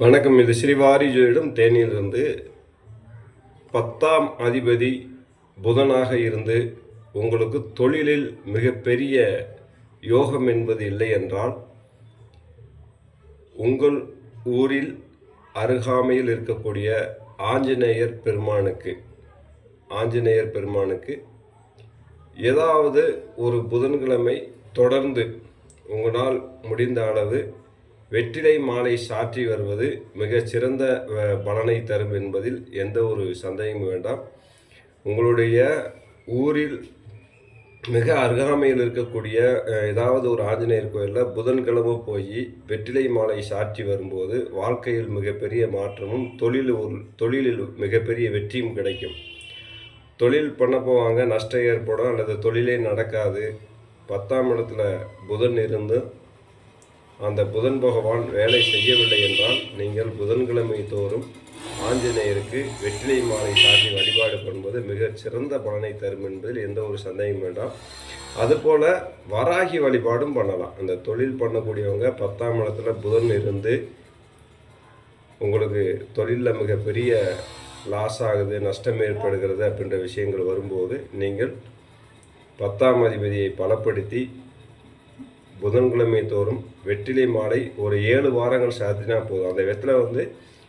வணக்கம். இது ஸ்ரீவாரி ஜோதிடம் தேனியிலிருந்து. 10ஆம் அதிபதி புதனாக இருந்து உங்களுக்கு தொழிலில் மிகப்பெரிய யோகம் என்பது இல்லை என்றால், உங்கள் ஊரில் அருகாமையில் இருக்கக்கூடிய ஆஞ்சநேயர் பெருமானுக்கு ஏதாவது ஒரு புதன்கிழமை தொடர்ந்து உங்களால் முடிந்த அளவு வெற்றிலை மாலை சாற்றி வருவது மிகச்சிறந்த பலனை தரும் என்பதில் எந்த ஒரு சந்தேகமும் வேண்டாம். உங்களுடைய ஊரில் மிக அருகாமையில் இருக்கக்கூடிய ஏதாவது ஒரு ஆஞ்சநேயர் கோயிலில் புதன்கிழமை போய் வெற்றிலை மாலை சாற்றி வரும்போது வாழ்க்கையில் மிகப்பெரிய மாற்றமும் தொழிலில் மிகப்பெரிய வெற்றியும் கிடைக்கும். தொழில் பண்ண போவாங்க, நஷ்டம் ஏற்படும், அல்லது தொழிலே நடக்காது. 10ஆம் இடத்துல புதன் இருந்து அந்த புதன் பகவான் வேலை செய்யவில்லை என்றால், நீங்கள் புதன்கிழமை தோறும் ஆஞ்சநேயருக்கு வெற்றிலை மாலை சாட்டி வழிபாடு பண்ணுவது மிகச் சிறந்த பலனை தரும் என்பதில் எந்த ஒரு சந்தேகம் வேண்டாம். அதுபோல் வராகி வழிபாடும் பண்ணலாம். அந்த தொழில் பண்ணக்கூடியவங்க 10ஆம் இடத்துல புதன் இருந்து உங்களுக்கு தொழிலில் மிகப்பெரிய லாஸ் ஆகுது, நஷ்டம் ஏற்படுகிறது அப்படின்ற விஷயங்கள் வரும்போது, நீங்கள் 10ஆம் அதிபதியை பலப்படுத்தி புதன்கிழமை தோறும் வெற்றிலை மாலை ஒரு 7 வாரங்கள் சாத்தினா போதும். அந்த வெற்றிலை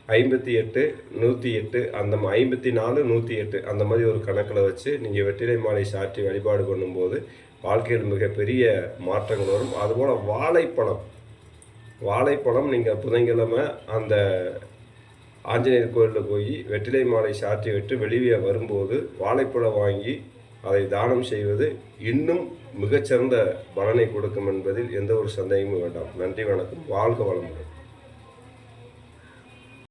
58, 108, அந்த 54, 108 அந்த மாதிரி ஒரு கணக்கில் வச்சு நீங்கள் வெற்றிலை மாலை சாற்றி வழிபாடு பண்ணும்போது வாழ்க்கையில் மிகப்பெரிய மாற்றங்கள் வரும். அதுபோல் வாழைப்பழம் நீங்கள் புதன்கிழமை அந்த ஆஞ்சநேயர் கோயிலில் போய் வெற்றிலை மாலை சாற்றி விட்டு வெளியே வரும்போது வாழைப்பழம் வாங்கி அதை தானம் செய்வது இன்னும் மிகச்சிறந்த பலனை கொடுக்கும் என்பதில் எந்த ஒரு சந்தேகமும் வேண்டாம். நன்றி, வணக்கம். வாழ்க வளமுடன்.